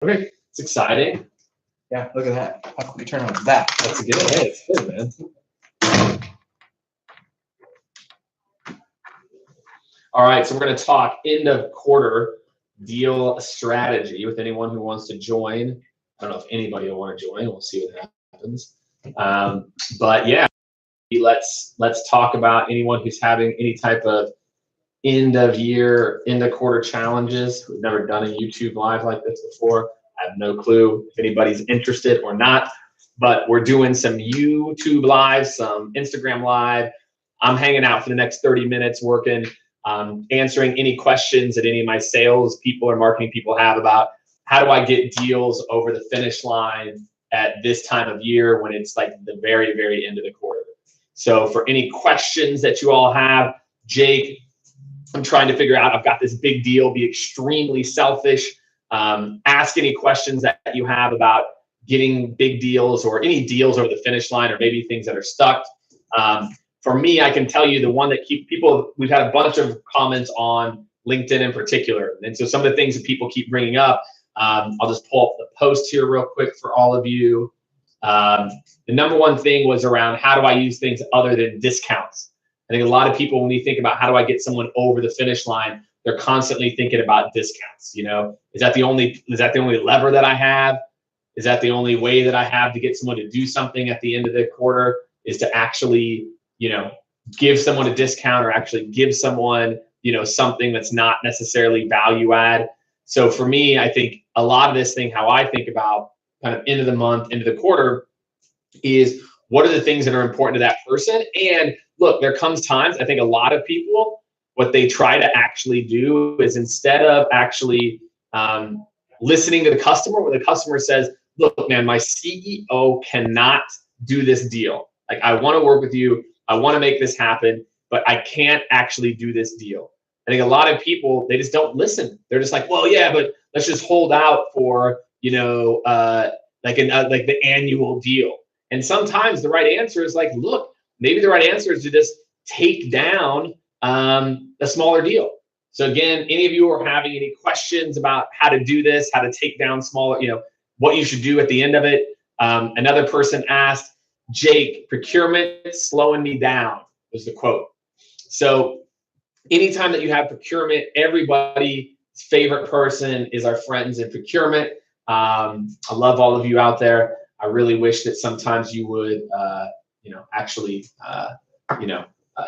Okay, it's exciting. Yeah, look at that. How can we turn on that? That's a good idea. It's good, man. All right, so we're going to talk end of quarter deal strategy with anyone who wants to join. I don't know if anybody will want to join. We'll see what happens. But yeah, let's talk about anyone who's having any type of end of year, end of quarter challenges. We've never done a YouTube live like this before. I have no clue if anybody's interested or not, but we're doing some YouTube live, some Instagram live. I'm hanging out for the next 30 minutes working, answering any questions that any of my sales people or marketing people have about how do I get deals over the finish line at this time of year when it's like the very, very end of the quarter. So for any questions that you all have, Jake, I'm trying to figure out, I've got this big deal, be extremely selfish. Ask any questions that you have about getting big deals or any deals over the finish line or maybe things that are stuck. For me, I can tell you the one that keep people, we've had a bunch of comments on LinkedIn in particular. And so some of the things that people keep bringing up, I'll just pull up the post here real quick for all of you. The number one thing was around how do I use things other than discounts? I think a lot of people, when we think about how do I get someone over the finish line, they're constantly thinking about discounts. You know, is that the only lever that I have? Is that the only way that I have to get someone to do something at the end of the quarter is to actually, you know, give someone a discount or actually give someone, you know, something that's not necessarily value add. So for me, I think a lot of this thing, how I think about kind of end of the month, end of the quarter is what are the things that are important to that person? And look, there comes times, I think a lot of people, what they try to actually do is instead of actually listening to the customer, when the customer says, look, man, my CEO cannot do this deal. Like, I want to work with you. I want to make this happen, but I can't actually do this deal. I think a lot of people, they just don't listen. They're just like, well, yeah, but let's just hold out for, you know, like the annual deal. And sometimes the right answer is like, look, maybe the right answer is to just take down a smaller deal. So again, any of you who are having any questions about how to do this, how to take down smaller, you know, what you should do at the end of it. Another person asked, Jake, procurement slowing me down was the quote. So anytime that you have procurement, everybody's favorite person is our friends in procurement. I love all of you out there. I really wish that sometimes you would, you know, actually,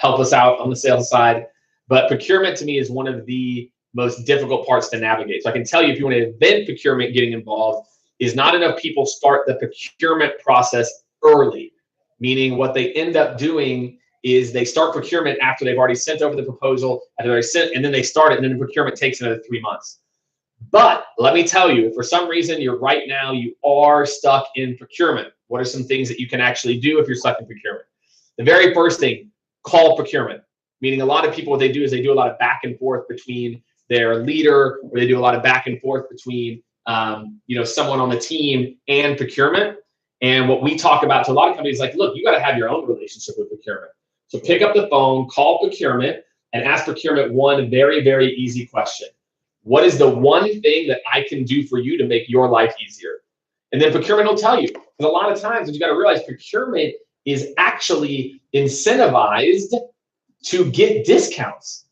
help us out on the sales side. But procurement to me is one of the most difficult parts to navigate. So I can tell you, if you want to event procurement getting involved, is not enough people start the procurement process early, meaning what they end up doing is they start procurement after they've already sent over the proposal, and then they start it, and then the procurement takes another 3 months. But let me tell you, if for some reason you are stuck in procurement, what are some things that you can actually do if you're stuck in procurement? The very first thing, call procurement. Meaning a lot of people, what they do is they do a lot of back and forth between their leader, or they do a lot of back and forth between someone on the team and procurement. And what we talk about to a lot of companies, like, look, you got to have your own relationship with procurement. So pick up the phone, call procurement, and ask procurement one very, very easy question. What is the one thing that I can do for you to make your life easier? And then procurement will tell you. Because a lot of times, you got to realize procurement is actually incentivized to get discounts.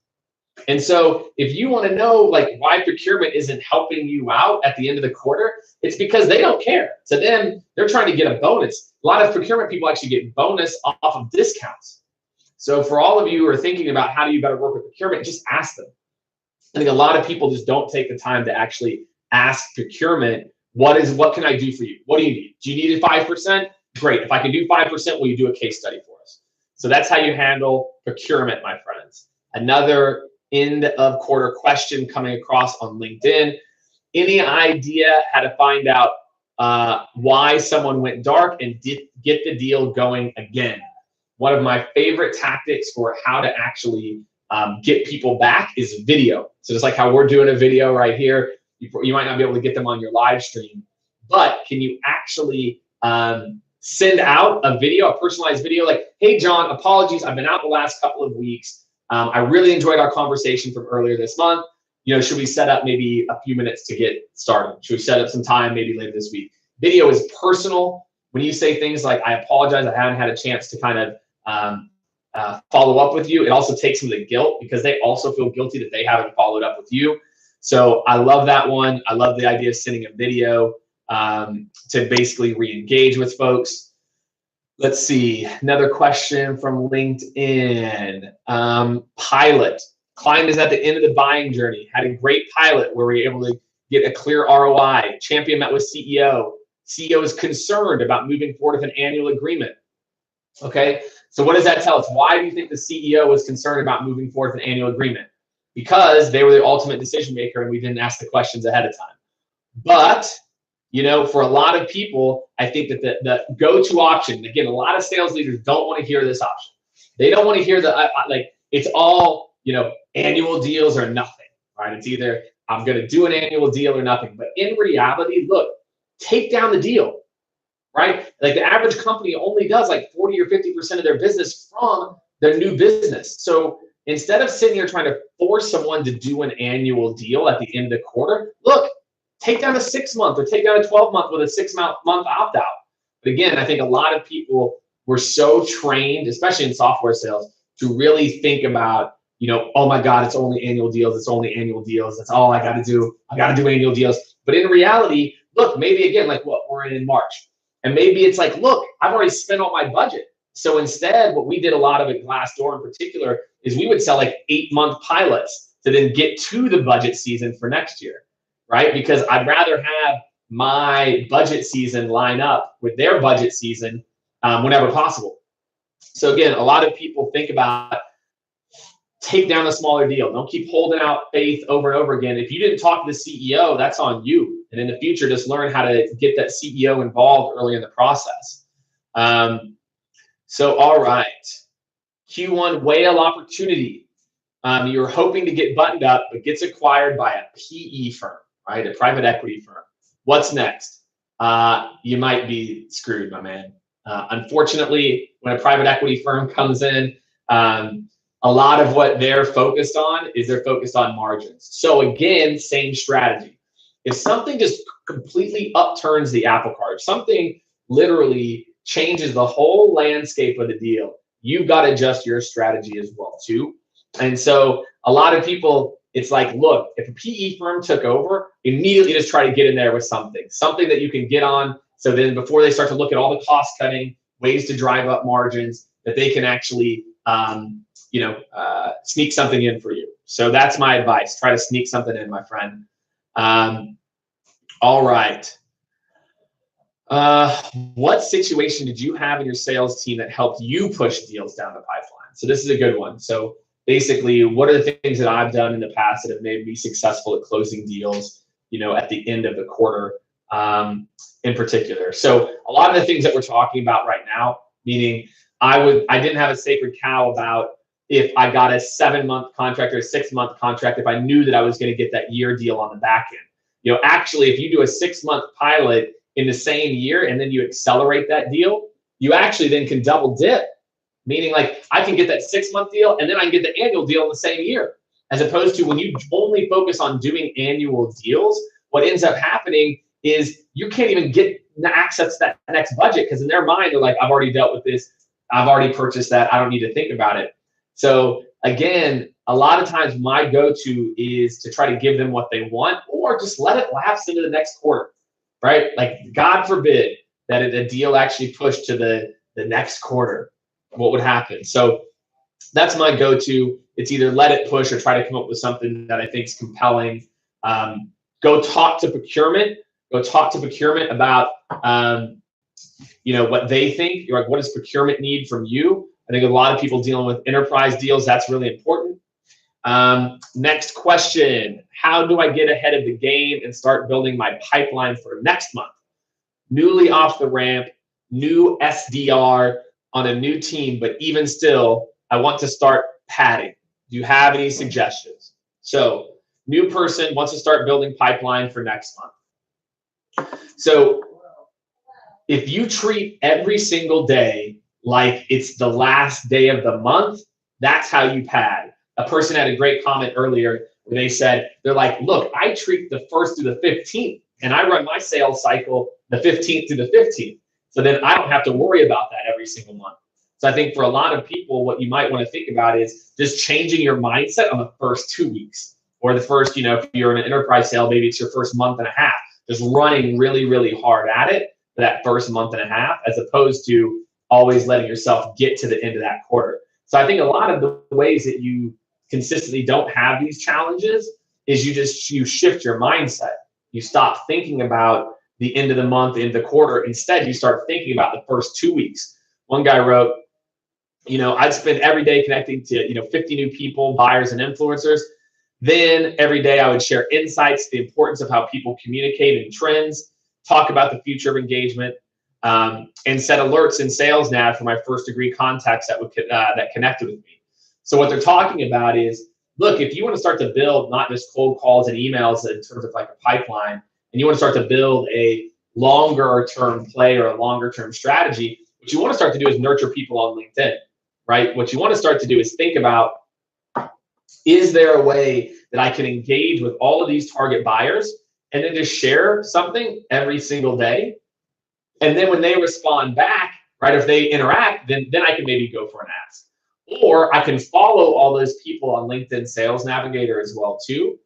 And so if you want to know like why procurement isn't helping you out at the end of the quarter, it's because they don't care. To them, they're trying to get a bonus. A lot of procurement people actually get bonus off of discounts. So for all of you who are thinking about how do you better work with procurement, just ask them. I think a lot of people just don't take the time to actually ask procurement, what can I do for you? What do you need? Do you need 5%? Great. If I can do 5%, will you do a case study for us? So that's how you handle procurement, my friends. Another end of quarter question coming across on LinkedIn. Any idea how to find out why someone went dark and get the deal going again? One of my favorite tactics for how to actually get people back is video. So just like how we're doing a video right here, you might not be able to get them on your live stream, but can you actually send out a video, a personalized video like, hey, John, apologies, I've been out the last couple of weeks. I really enjoyed our conversation from earlier this month. should we set up maybe a few minutes to get started? Should we set up some time maybe later this week? Video is personal. When you say things like, I apologize, I haven't had a chance to kind of follow up with you, it also takes some of the guilt because they also feel guilty that they haven't followed up with you. So I love that one. I love the idea of sending a video to basically re-engage with folks. Let's see, another question from LinkedIn. Pilot. Client is at the end of the buying journey. Had a great pilot where we were able to get a clear ROI. Champion met with CEO. CEO is concerned about moving forward with an annual agreement. Okay, so what does that tell us? Why do you think the CEO was concerned about moving forward with an annual agreement? Because they were the ultimate decision maker and we didn't ask the questions ahead of time. But, for a lot of people, I think that the go-to option, again, a lot of sales leaders don't want to hear this option. They don't want to hear it's all, annual deals or nothing, right? It's either I'm going to do an annual deal or nothing. But in reality, look, take down the deal, right? Like the average company only does like 40 or 50% of their business from their new business. So instead of sitting here trying to force someone to do an annual deal at the end of the quarter, look, take down a 6-month or take down a 12-month with a 6-month opt-out. But again, I think a lot of people were so trained, especially in software sales, to really think about, oh my God, it's only annual deals. It's only annual deals. That's all I got to do. I got to do annual deals. But in reality, look, maybe again, like what we're in March. And maybe it's like, look, I've already spent all my budget. So instead, what we did a lot of at Glassdoor in particular is we would sell like 8-month pilots to then get to the budget season for next year, right? Because I'd rather have my budget season line up with their budget season whenever possible. So again, a lot of people think about take down a smaller deal. Don't keep holding out faith over and over again. If you didn't talk to the CEO, that's on you. And in the future, just learn how to get that CEO involved early in the process. So, all right. Q1 whale opportunity. You're hoping to get buttoned up, but gets acquired by a PE firm, right? A private equity firm. What's next? You might be screwed, my man. Unfortunately, when a private equity firm comes in, a lot of what they're focused on is they're focused on margins. So again, same strategy. If something just completely upturns the apple cart, something literally changes the whole landscape of the deal, you've got to adjust your strategy as well too. And so a lot of people, it's like, look, if a PE firm took over, immediately just try to get in there with something that you can get on. So then before they start to look at all the cost cutting, ways to drive up margins, that they can actually sneak something in for you. So that's my advice. Try to sneak something in, my friend. All right. What situation did you have in your sales team that helped you push deals down the pipeline? So this is a good one. So basically, what are the things that I've done in the past that have made me successful at closing deals, at the end of the quarter in particular? So a lot of the things that we're talking about right now, meaning I didn't have a sacred cow about if I got a 7-month contract or a 6-month contract, if I knew that I was going to get that year deal on the back end. Actually, if you do a 6-month pilot in the same year and then you accelerate that deal, you actually then can double dip. Meaning like I can get that 6-month deal and then I can get the annual deal in the same year. As opposed to when you only focus on doing annual deals, what ends up happening is you can't even get access to that next budget because in their mind, they're like, I've already dealt with this. I've already purchased that. I don't need to think about it. So again, a lot of times my go-to is to try to give them what they want or just let it lapse into the next quarter, right? Like God forbid that a deal actually pushed to the next quarter. What would happen? So that's my go-to. It's either let it push or try to come up with something that I think is compelling. Go talk to procurement. Go talk to procurement about what they think. You're like, what does procurement need from you? I think a lot of people dealing with enterprise deals, that's really important. Next question. How do I get ahead of the game and start building my pipeline for next month? Newly off the ramp, new SDR on a new team, but even still, I want to start padding. Do you have any suggestions? So new person wants to start building pipeline for next month. So if you treat every single day like it's the last day of the month, that's how you pad. A person had a great comment earlier. where they said, they're like, look, I treat the 1st through the 15th, and I run my sales cycle the 15th through the 15th. So then I don't have to worry about that every single month. So I think for a lot of people, what you might want to think about is just changing your mindset on the first 2 weeks, or the first, if you're in an enterprise sale, maybe it's your first month and a half, just running really, really hard at it for that first month and a half, as opposed to always letting yourself get to the end of that quarter. So I think a lot of the ways that you consistently don't have these challenges is you shift your mindset. You stop thinking about the end of the month, end of the quarter. Instead, you start thinking about the first 2 weeks. One guy wrote, I'd spend every day connecting to 50 new people, buyers, and influencers. Then every day I would share insights, the importance of how people communicate and trends, talk about the future of engagement, and set alerts in Sales Nav for my first degree contacts that connected with me. So what they're talking about is, look, if you want to start to build not just cold calls and emails in terms of like a pipeline, and you want to start to build a longer term play or a longer term strategy, what you want to start to do is nurture people on LinkedIn, right? What you want to start to do is think about, is there a way that I can engage with all of these target buyers and then just share something every single day? And then when they respond back, right, if they interact, then I can maybe go for an ask. Or I can follow all those people on LinkedIn Sales Navigator as well too.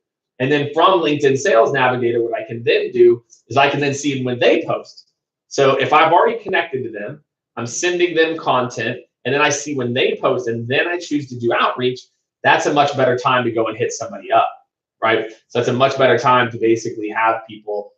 And then from LinkedIn Sales Navigator, what I can then do is I can then see when they post. So if I've already connected to them, I'm sending them content, and then I see when they post, and then I choose to do outreach, that's a much better time to go and hit somebody up, right? So it's a much better time to basically have people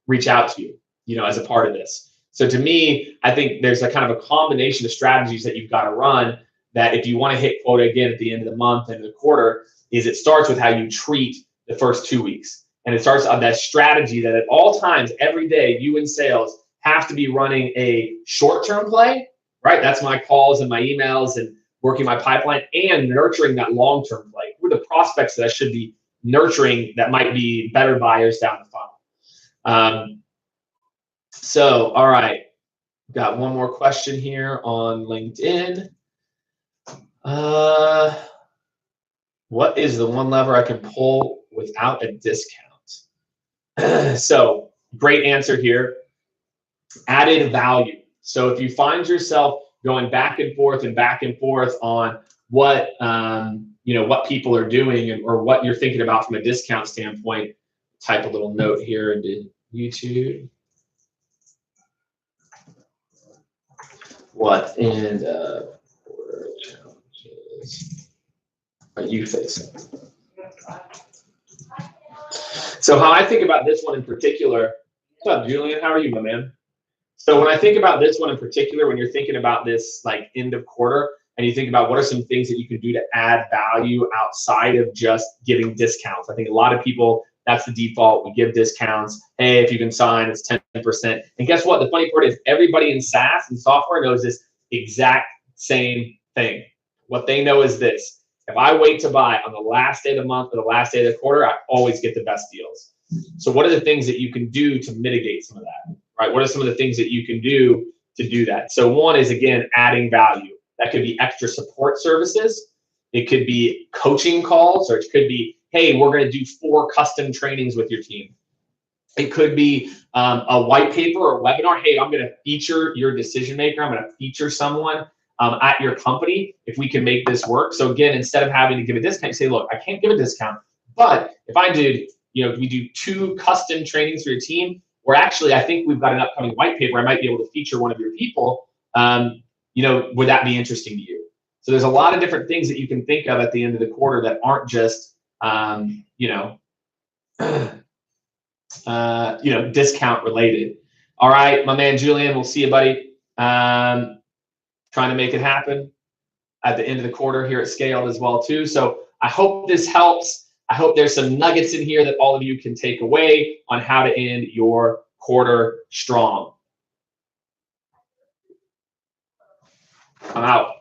reach out to you, as a part of this. So to me, I think there's a kind of a combination of strategies that you've got to run, that if you want to hit quota again at the end of the month and the quarter, is it starts with how you treat the first 2 weeks. And it starts on that strategy that at all times, every day, you in sales have to be running a short-term play, right? That's my calls and my emails and working my pipeline, and nurturing that long-term play. Who are the prospects that I should be nurturing that might be better buyers down the funnel? So, all right. Got one more question here on LinkedIn. What is the one lever I can pull without a discount? So, great answer here. Added value. So if you find yourself going back and forth on what what people are doing, or what you're thinking about from a discount standpoint, type a little note here into YouTube. What end of quarter challenges are you facing? So how I think about this one in particular, what's up, Julian? How are you, my man? So when I think about this one in particular, when you're thinking about this like end of quarter, and you think about what are some things that you can do to add value outside of just giving discounts. I think a lot of people, that's the default. We give discounts. Hey, if you can sign, it's 10%. And guess what? The funny part is everybody in SaaS and software knows this exact same thing. What they know is this: if I wait to buy on the last day of the month or the last day of the quarter, I always get the best deals. So what are the things that you can do to mitigate some of that, right? What are some of the things that you can do to do that? So one is, again, adding value. That could be extra support services. It could be coaching calls, or it could be, hey, we're going to do 4 custom trainings with your team. It could be a white paper or webinar. Hey, I'm going to feature your decision maker. I'm going to feature someone at your company if we can make this work. So again, instead of having to give a discount, you say, look, I can't give a discount, but if I did, we do 2 custom trainings for your team, or actually, I think we've got an upcoming white paper, I might be able to feature one of your people. Would that be interesting to you? So there's a lot of different things that you can think of at the end of the quarter that aren't just, discount related. All right, my man Julian, we'll see you, buddy. Trying to make it happen at the end of the quarter here at Scaled as well too. So I hope this helps. I hope there's some nuggets in here that all of you can take away on how to end your quarter strong. I'm out.